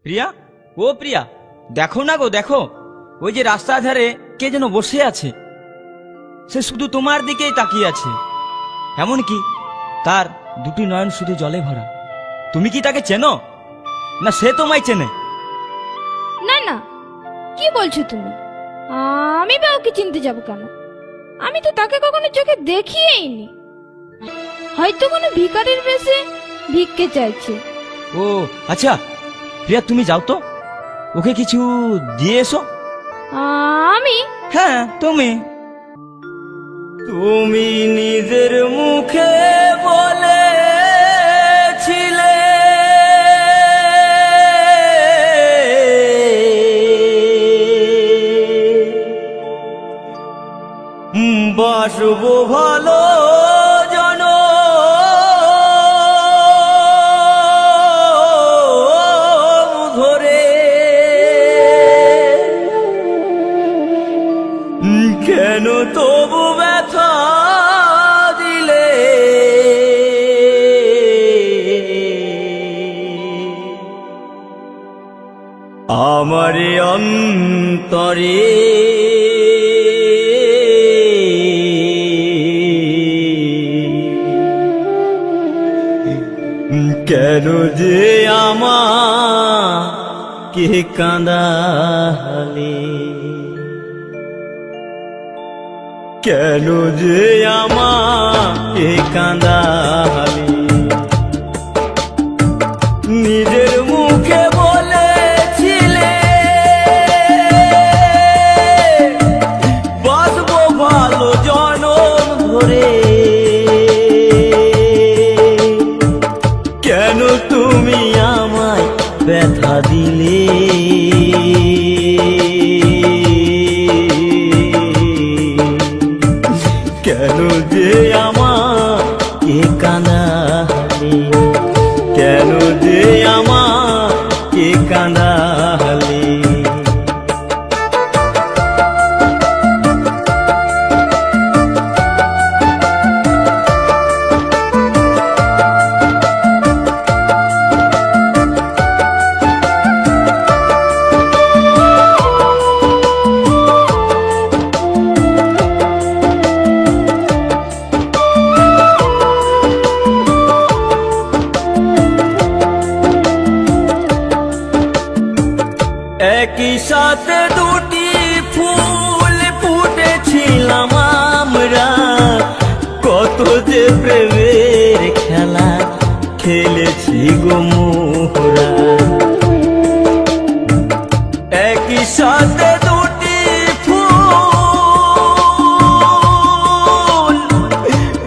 প্রিয়া, ও প্রিয়া, দেখো না গো, দেখো ওই যে রাস্তার ধারে কে যেন বসে আছে। সে শুধু তোমার দিকেই তাকিয়ে আছে, এমনকি তার দুটি নয়ন শুধু জলে ভরা। তুমি কি তাকে চেনো, না সে তোমায় চেনে? না না, কি বলছো তুমি? আমি বা ওকে চিনতে যাব কেন? আমি তো তাকে কখনো চোখে দেখিয়েইনি। হয়তো কোনো ভিখারির বেশে ভিক্ষে চাইছে। ও আচ্ছা প্রিয়া, তুমি যাও তো, ওকে কিছু দিয়ে এসো। আমি? হ্যাঁ তুমি। তুমি নিজের মুখে বলেছিলে বাসবো ভালো ধরে, কেন তবু ব্যথা দিলে? আমারে অন্তরে কেন যে আমাকে কাঁদালে? কেন যে আমাকে কাঁদালে? নিজের মুখে বলেছিলে বাসবো ভালো জনম ধরে, কেন তুমি আমায় ব্যথা দিলে? কেন যে আমাকে কাঁদালে? কেন যে আমাকে কাঁদালে? একই সাথে দুটি ফুল ফুটেছিলাম আমরা, কত যে প্রেমের খেলা খেলেছি গো মোহরা। একই সাথে দুটি ফুল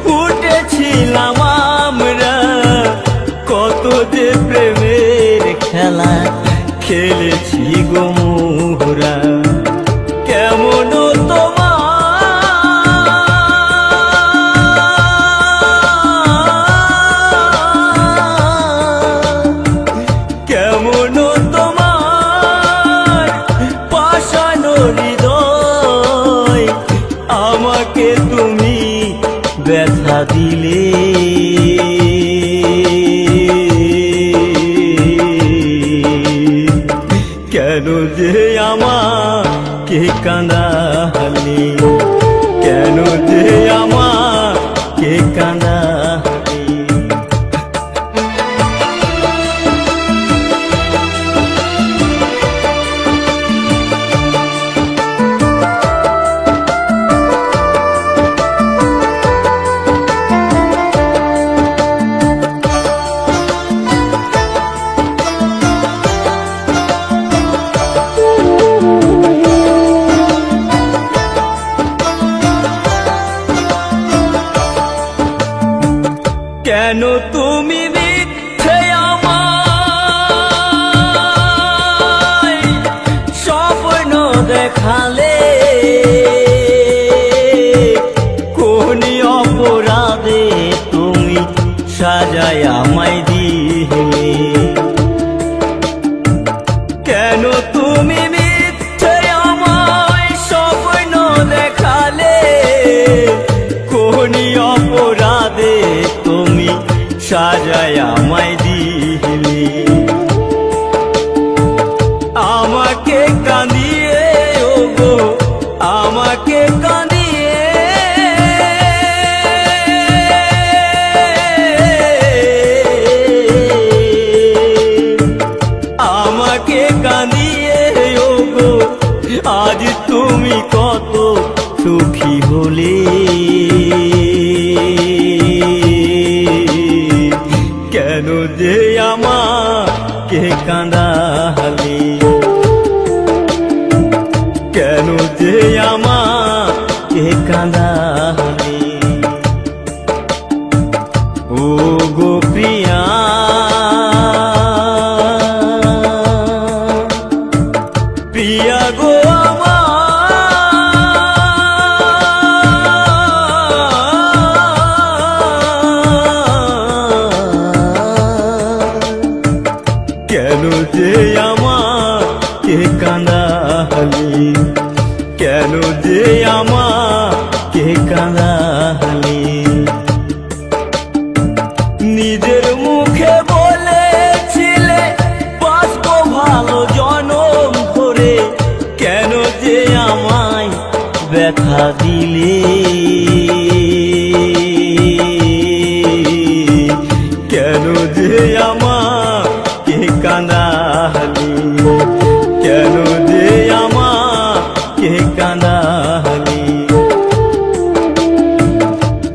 ফুটেছিলাম আমরা, কত যে প্রেমের খেলা খেলেছি গো মোহরা। কেমন কেমন তোমার পাষাণ হৃদয়, আমাকে তুমি ব্যথা দিলে? কেন যে আমাকে কাঁদালে? কেন যে আমাকে কাঁদালে? কেন তুমি মিথ্যে আমায় স্বপ্ন দেখালে? কোন অপরাধে তুমি সাজায় আমায় দিলে? কেন তুমি মিথ্যে আমায় স্বপ্ন দেখালে? কোন অপরাধে তুমি সাজায় আমায় দিলে? কাঁদালি, কেন যে আমাকে কাঁদালি। ও গো প্রিয়া, প্রিয়া গো কেন যে আমাকে কাঁদালি, কেন যে আমাকে কাঁদালি। নিজের মুখে বলেছিলে বাঁচবো ভালো জনম ধরে, কেন যে আমায় ব্যথা দিলে, কেন যে আমাকে কাঁদালি, কেন যে আমাকে কাঁদালি,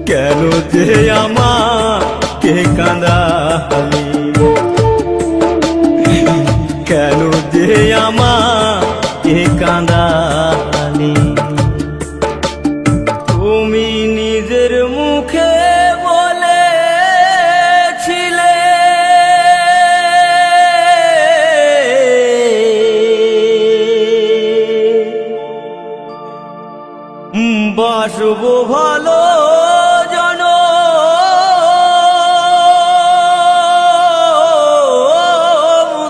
কেন যে আমাকে কাঁদালি, কেন যে আমাকে কাঁদালি। তুমি নিজের মুখে বলেছিলে বাসবো ভালো জনম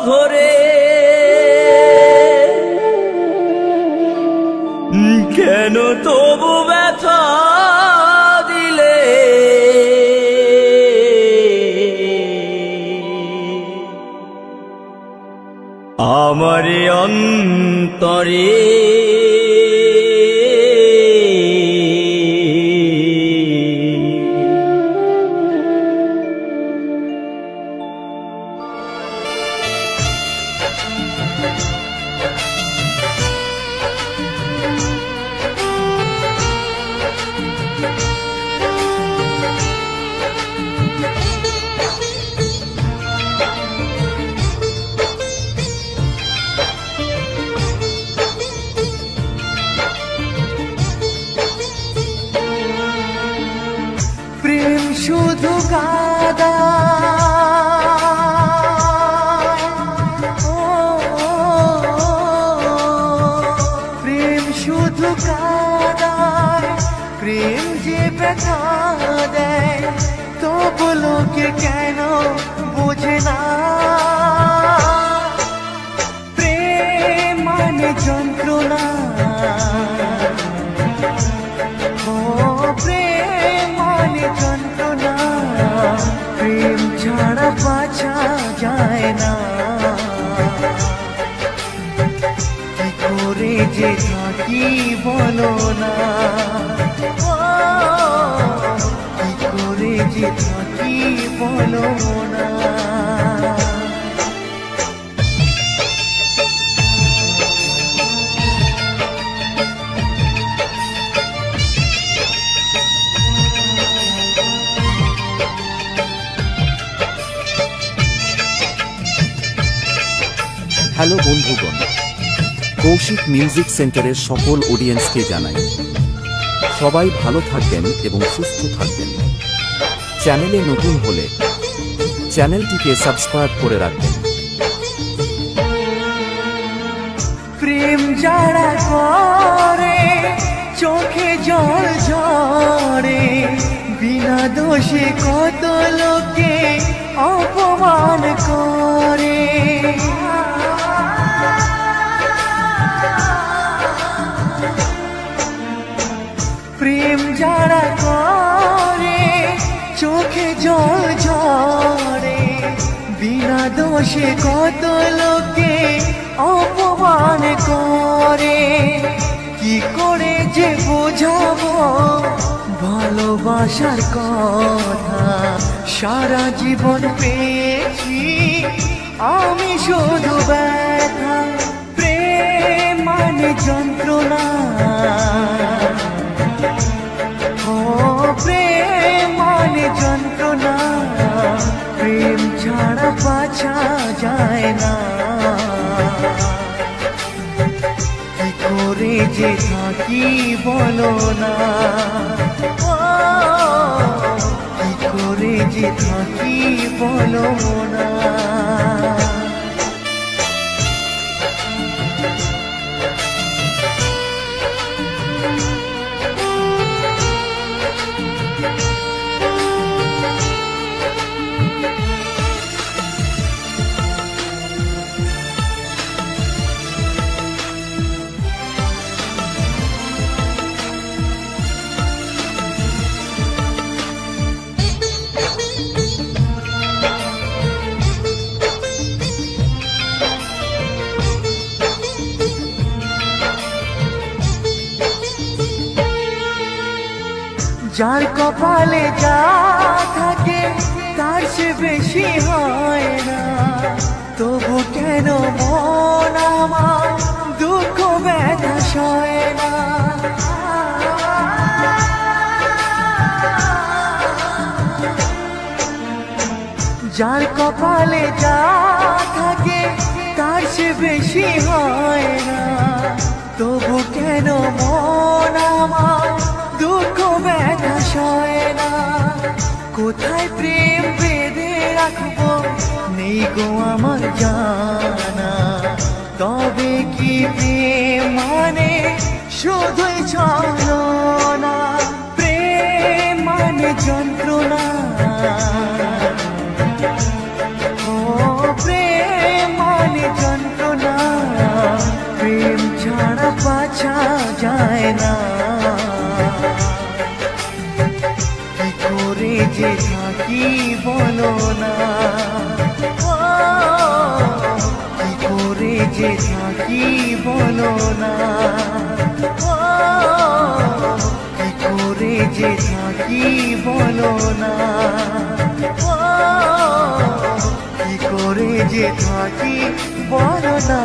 ধরে, কেন তবু ব্যথা দিলে, আমার অন্তরে প্রেম শুধু কাদা, প্রেম শুধু কাদায়, প্রেম যে ব্যথা দেয়, তবু লোকে কেন বোঝে না। প্রেম মানে যন্ত্রণা, প্রেম মানে যন্ত্রণা, প্রেম ছাড়া বাঁচা যায় না। কি করে যে থাকি বলো না, কি করে যে থাকি বলো না। হ্যালো বন্ধুগণ, কৌশিক মিউজিক সেন্টারের সকল অডিয়েন্সকে জানাই সবাই ভালো থাকবেন এবং সুস্থ থাকবেন। চ্যানেলে নতুন হলে চ্যানেলটিকে সাবস্ক্রাইব করে রাখবেন। প্রেম যারা করে চোখে জল ঝরে, বিনা দোষে কত লোকে অপমান করে। প্রেম যারা করে চোখে জল ঝরে, বিনা দোষে কত লোকে অপমান করে। কি করে যে বোঝাবো ভালোবাসার কথা, সারা জীবন পেয়েছি আমি শুধু ব্যথা। প্রেম মানে যন্ত্রণা, ও প্রেম মানে যন্ত্রণা, প্রেম ছাড়া ছাড়া বাঁচা যায় না, কি করে যে থাকি বলো না, ও, কি করে যে থাকি বলো না। যার কপালে যা থাকে তার সে বেশি হয় না, তবু কেন মন আমার দুঃখ ব্যথা সয় না। যার কপালে যা থাকে তার সে বেশি হয় না, তবু কেন মন আমার দুঃখ ব্যথা সয় না। কোথায় প্রেম বেঁধে রাখবো নেই গো আমার জানা, তবে কি প্রেম মানে শুধুই ছলনা, প্রেম মানে যন্ত্রণা, ও প্রেম মানে যন্ত্রণা, প্রেম ছাড়া বাঁচা যায় না, কি করে যে থাকি বলো না, ও, কি করে যে থাকি বলো না, ও, কি করে যে থাকি বলো না, ও, কি করে যে থাকি বলো না।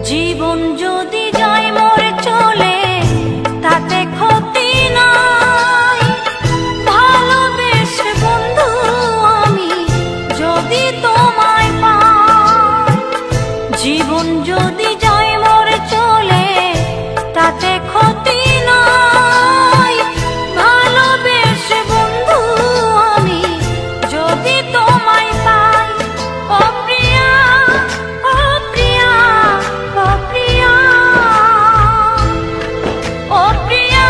জীবন যদি যায় মরে চলে তাতে ক্ষতি নাই, ভালোবেসে বন্ধু আমি যদি তোমায় পাই। জীবন যদি যায় মরে চলে তাতে ক্ষতি নাই, ভালোবেসে বন্ধু আমি যদি তোমায় পাই। ও প্রিয়া, ও প্রিয়া, ও প্রিয়া, ও প্রিয়া,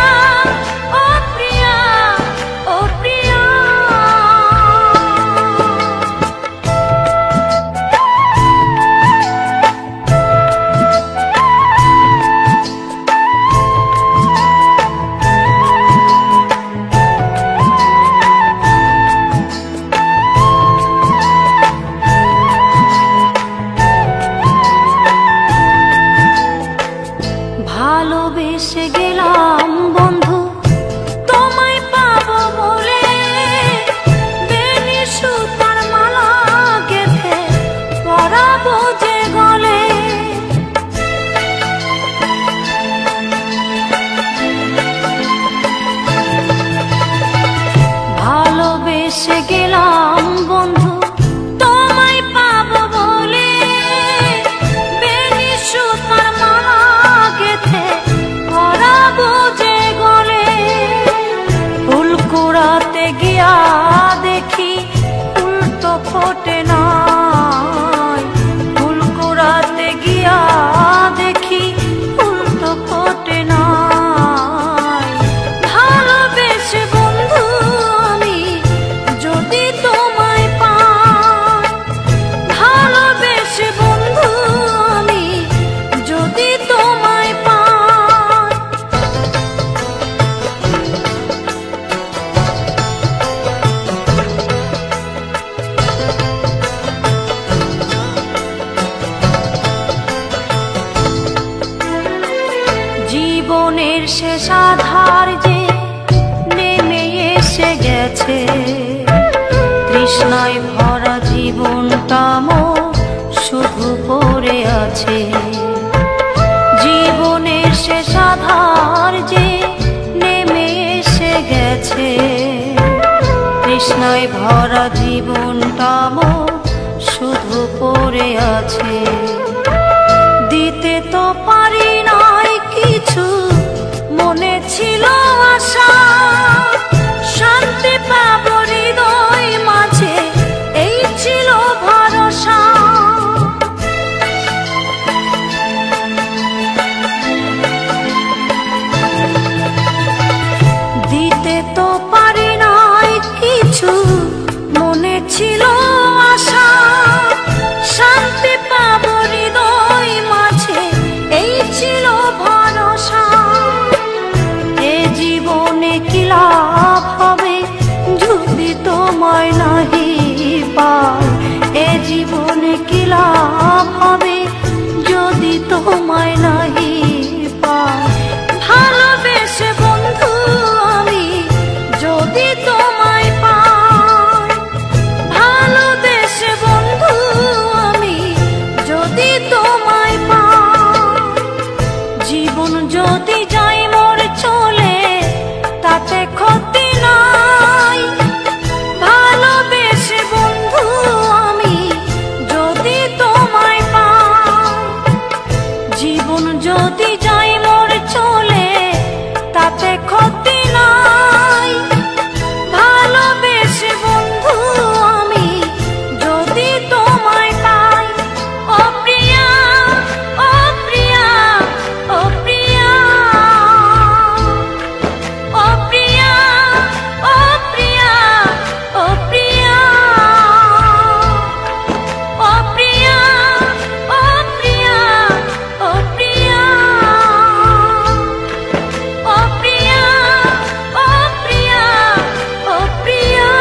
ও প্রিয়া, ও প্রিয়া। ভালোবেসে গেলাম বন্ধু তোমায় পাবো বলে, বেনি সুতার মালা গেঁথে পরাবো যে গলে। ভালোবেসে গেলাম বন্ধু তোমায় পাবো বলে, বেনি সুতার মালা গেঁথে পরাবো যে গলে। ফুল কুড়াতে গিয়া দেখি ফুল তো ফোটে নাই, ফুল কুড়াতে গিয়া দেখি ফুল তো ফোটে নাই। ভালোবেসে বন্ধু আমি যদি তোমায় আছে। জীবনের শেষ আধার যে নেমে এসে গেছে, তৃষ্ণায় ভরা জীবনটা মোর শুধু পড়ে আছে। দিতে তো পারি নাই কিছু, মনে ছিল আশা, শান্তি পাবো হৃদয় মাঝে, এই ছিল ভরসা। দিতে তো পারি নাই কিছু, মনে ছিল আশা, শান্তি পাবো হৃদয় মাঝে, এই ছিল ভরসা। এ জীবনে কি লাভ হবে যদি তোমায় নাহি পাই, এ জীবনে কি লাভ হবে যদি তোমায় নাহি পাই। ভালোবেসে বন্ধু আমি যদি তোমায় পাই, ভালোবেসে বন্ধু আমি যদি তোমায় পাই। জীবন যদি যাই মোর চলে তাতে ক্ষতি নাই, ভালোবেসে বন্ধু আমি যদি তোমায় পাই। জীবন যদি যাই মোর চলে তাতে ক্ষতি নাই, ভালোবেসে বন্ধু আমি যদি তোমায় পাই। ও প্রিয়া, ও প্রিয়া, ও প্রিয়া, ও প্রিয়া, ও প্রিয়া, ও প্রিয়া, ও প্রিয়া, ও প্রিয়া, ও প্রিয়া, ও প্রিয়া, ও প্রিয়া, ও প্রিয়া।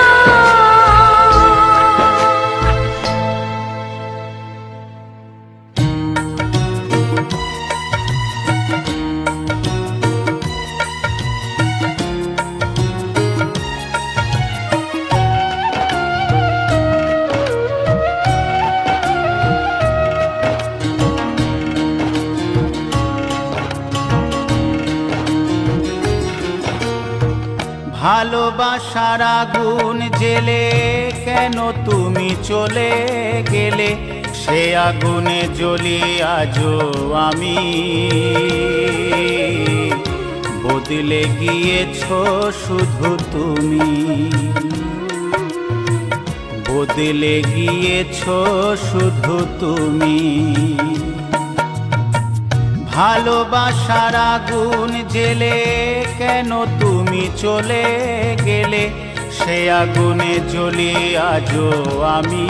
ভালোবাসার আগুন জেলে কেন তুমি চলে গেলে, সে আগুনে জ্বলি আজও আমি। বদলে গিয়েছো শুধু তুমি, বদলে গিয়েছো শুধু তুমি। ভালোবাসার আগুন জেলে কেন তুমি চলে গেলে, সে আগুনে জ্বলি আজও আমি।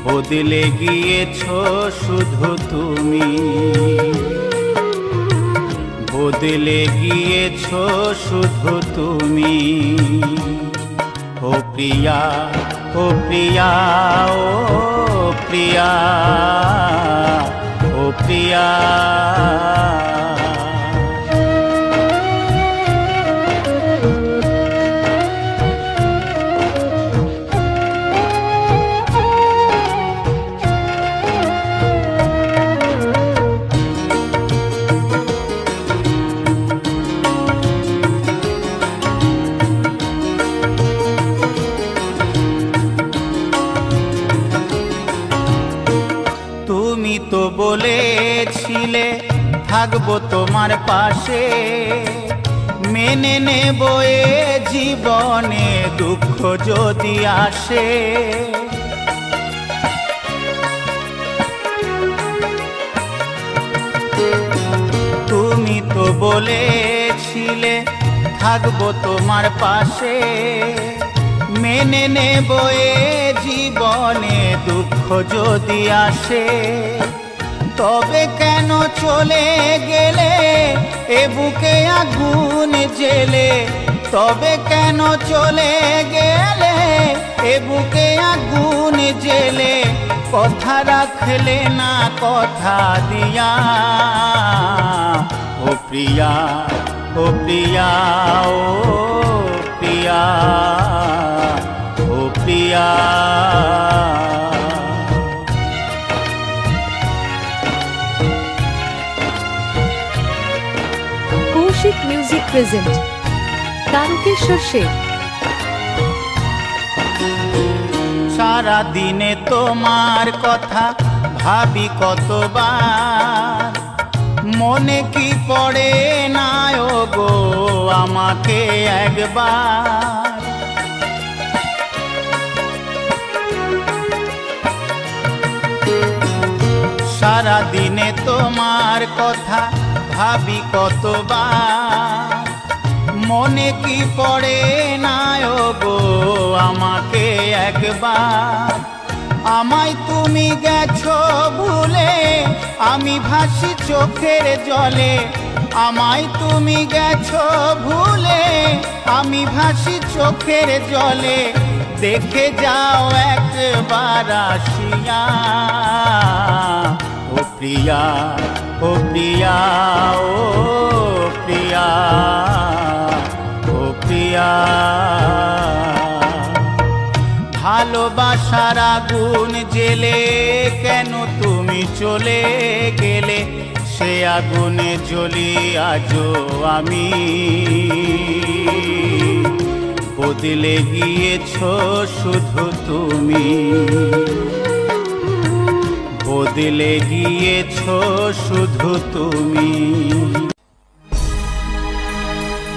বদলে গিয়েছো শুধু তুমি, বদলে গিয়েছো শুধু তুমি। ও প্রিয়া, ও প্রিয়া, ও প্রিয়া, ও প্রিয়া। তুমি তো বলেছিলে থাকবো তোমার পাশে, মেনে নেব এ জীবনে দুঃখ যদি আসে। তুমি তো বলেছিলে থাকবো তোমার পাশে, মেনে নেব এ জীবনে দুঃখ যদি আসে। তবে কেন চলে গেলে এ বুকে আগুন জেলে, তবে কেন চলে গেলে এ বুকে আগুন জেলে। কথা রাখলে না কথা দিয়া, ও প্রিয়া, ও প্রিয়া, ও প্রিয়া, ও প্রিয়া। Kaushik music present Tarakeshwar Seth. সারা দিনে তোমার কথা ভাবি কতবার, মনে কি পড়ে না ও গো আমাকে একবার। সারা দিনে তোমার কথা ভাবি কতবার, মনে কি পড়ে না ও গো আমাকে একবার। আমায় তুমি গেছো ভুলে, আমি ভাসি চোখের জলে। আমায় তুমি গেছো ভুলে, আমি ভাসি চোখের জলে। দেখে যাও একবার আসিয়া, ও প্রিয়া, ও প্রিয়া, ও প্রিয়া, ও প্রিয়া। ভালোবাসার আগুন জেলে কেন তুমি চলে গেলে, সে আগুনে জ্বলি আজও আমি। বদলে গিয়েছো শুধু তুমি, বদলে গিয়েছো শুধু তুমি।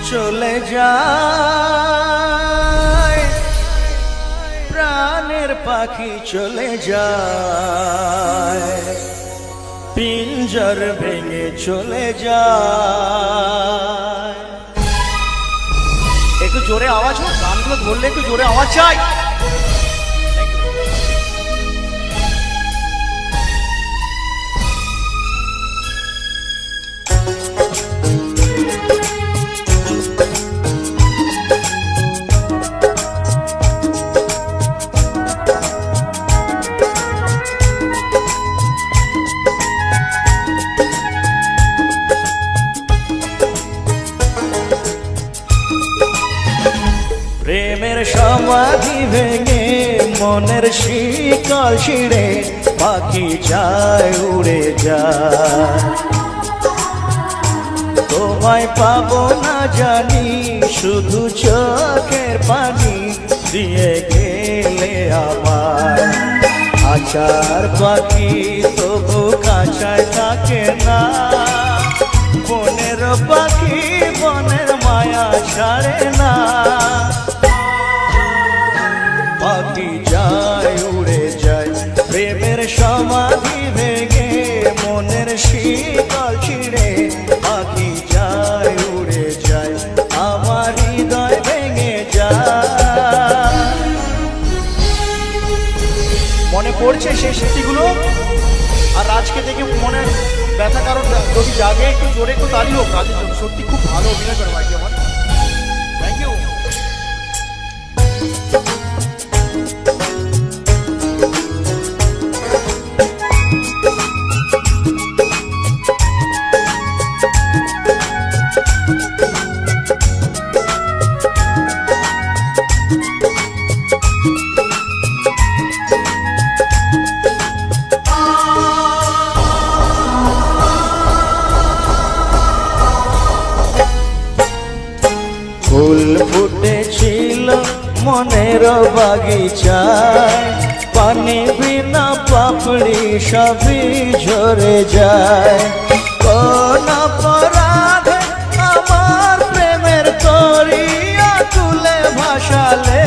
চলে যায় প্রাণের পাখি, চলে যায় পিঞ্জর ভেঙে চলে যায়। একটু জোরে আওয়াজ হোক, গানগুলো ধরলে একটু জোরে আওয়াজ চাই। প্রেমের সমাধি ভেঙে মনের শিকল ছিঁড়ে পাখি যায় উড়ে যায়। তোমায় পাবো না জানি, শুধু চোখের পানি দিয়ে গেলে আমার। আচার পাখি তবু কাছায় থাকে না, বনের পাখি বনের মায়া ছাড়ে না। পাখি যায় উড়ে যায়, প্রেমের সমাধি ভেঙে মনের শীতল ছিঁড়ে পাখি যায় উড়ে যায়, আমার হৃদয় ভেঙে যায়। মনে পড়ছে সেই স্মৃতিগুলো, আর আজকে দেখে মনে ব্যথা কারণ যদি জাগে একটু জোরে একটু তালি হোক। কাজের জন্য সত্যি খুব ভালো অভিনয় করে ভাই আমার, থ্যাংক ইউ। ফুল ফুটেছিল মনের বাগিচায়, পানি বিনা পাপড়ি সবই ঝরে যায়। কোন অপরাধে আমার প্রেমের তরিয়া তুলে ভাসালে,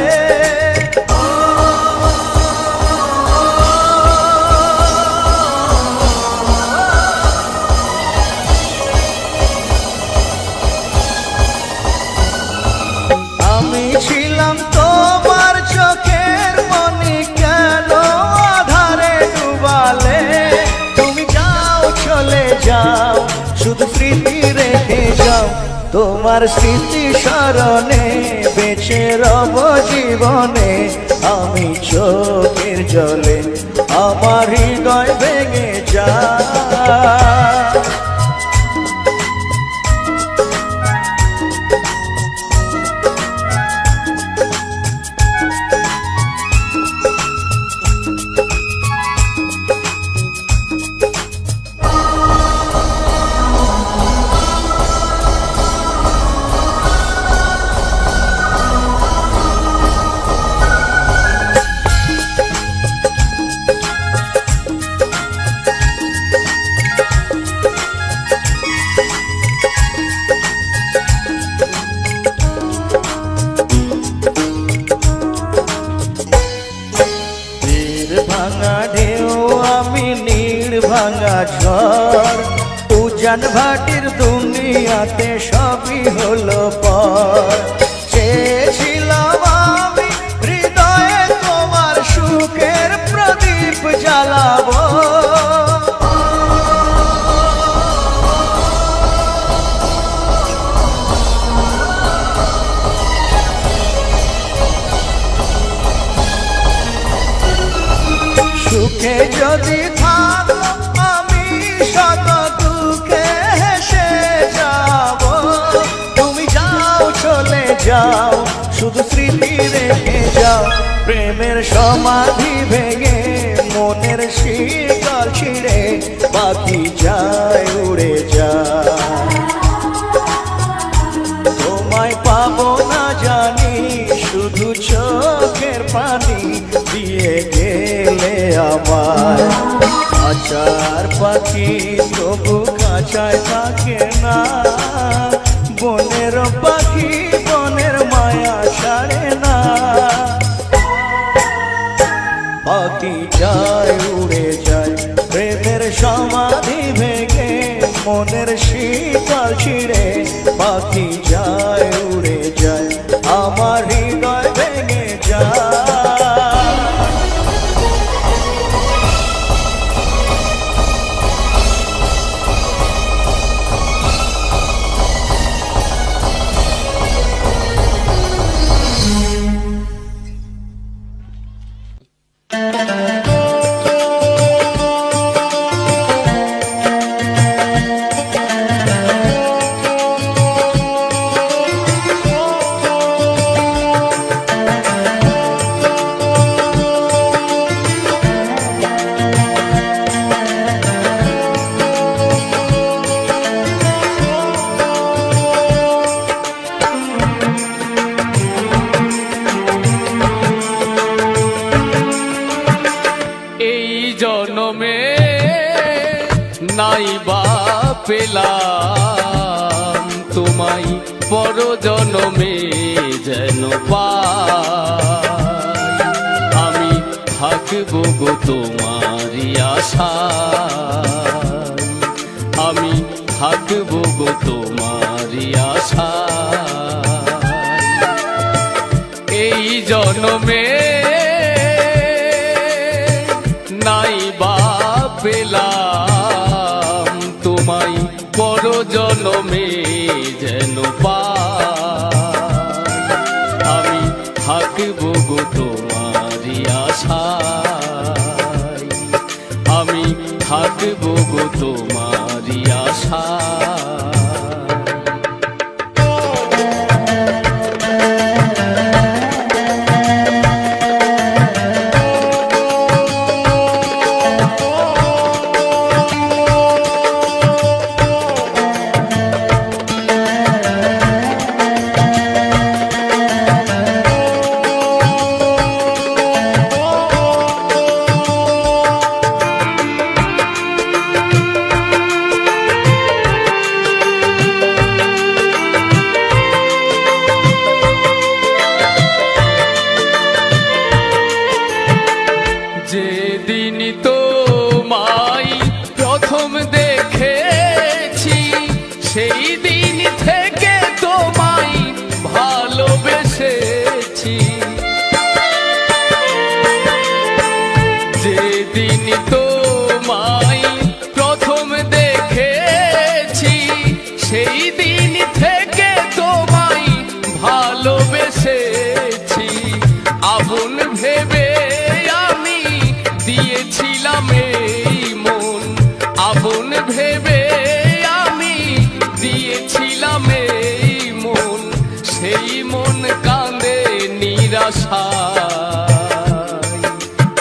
আমি ছিলাম তোমার চোখের মনি, কেন আধারে ডুবালে। তুমি যাও চলে যাও, শুধু স্মৃতি রেখে যাও। তোমার স্মৃতি স্মরণে বেঁচে রব জীবনে, আমি চোখের জলে আমার হৃদয় ভেঙে যায়। উজান ভাটির দুনিয়াতে সবই হলো পর। চেয়েছিলাম আমি হৃদয়ে তোমার সুখের প্রদীপ জ্বালাবো, সুখে যদি থাকো আমি শত দুঃখে হেসে যাব। তুমি যাও চলে যাও, শুধু স্মৃতি রেখে যাও। প্রেমের সমাধি ভেঙে মনের শিকল ছিঁড়ে পাখি যায় উড়ে যায়। তোমায় পাবো না জানি, শুধু চোখের পানি দিয়ে গেলে আমার। খাঁচার পাখি তবু খাঁচায় থাকে না, বনের পাখি বনের মায়া ছাড়ে না। পাখি যায় উড়ে যায়, প্রেমের সমাধি ভেঙে মনের শীতল ছিঁড়ে পাখি যায় উড়ে যায়, আমার হৃদয় ভেঙে যায়। জনমে নাই বা পেলাম তোমায়, পর জনমে যেন পাই। আমি থাকবো গো তোমারই আশায়, আমি থাকবো গো তোমারই আশায়। এই জনমে নাই বা পেলাম তোমায়, পর জনমে যেন পাই। আমি থাকবো গো তোমারই আশায়, আমি থাকবো গো তোমারই আশায়। যেদিন তোমায় প্রথম দেখেছি, সেই দিন থেকে তোমায় ভালোবেসেছি। যেদিন তোমায় প্রথম দেখেছি, সেই দিন থেকে তোমায় ভালোবেসেছি। আপন ভেবে দিয়েছিলাম এই মন, আপন ভেবে আমি দিয়েছিলাম এই মন। সেই মন কাঁদে নিরাশায়,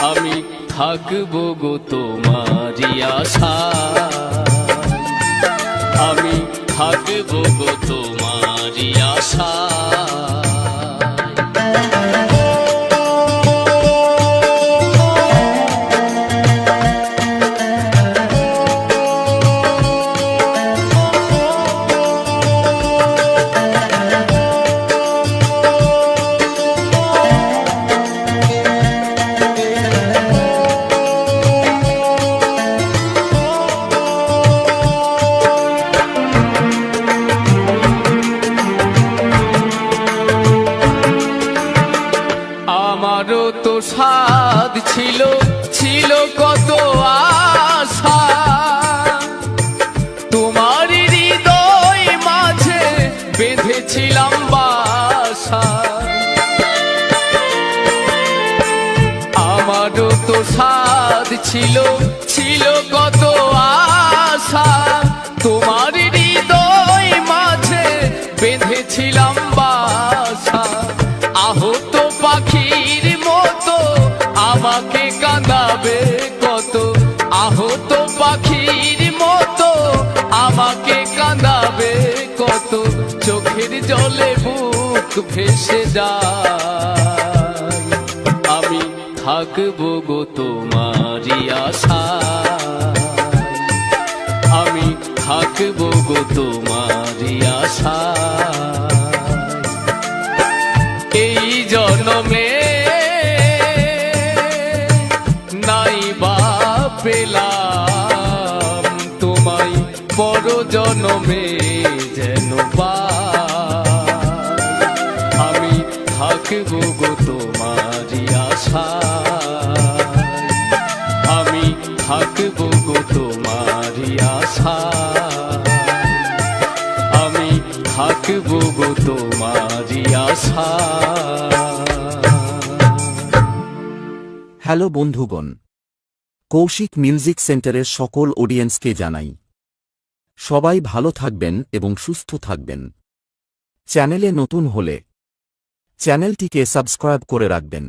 আমি থাকবো গো তোমারই আশায়, আমি থাকবো গো তোমারই আশায়। ছিল ছিল কত আশা তোমার হৃদয় মাঝে বেঁধেছিলাম বাসা আমারও তো সাধ ছিল ছিল কত আশা তোমার হৃদয় মাঝে বেঁধেছিলাম বাসা আহত পাখির মতো আমাকে কাঁদাবে কত আহত পাখির মতো আমাকে কাঁদাবে কত চোখের জলে বুক ভেসে যায় আমি থাকবো গো তোমারই আশায় আমি থাকবো গো তোমারই আশায় এই জন্মে নাই বা পেলাম তোমায় পর জন্মে যেন পাই আমি থাকবো গো তোমারই আশায় আমি থাকবো গো তোমারই আশায় আমি থাকবো গো তোমারই আশায় হ্যালো বন্ধুগণ, কৌশিক মিউজিক সেন্টারের সকল অডিয়েন্সকে জানাই সবাই ভালো থাকবেন এবং সুস্থ থাকবেন। চ্যানেলে নতুন হলে চ্যানেলটিকে সাবস্ক্রাইব করে রাখবেন।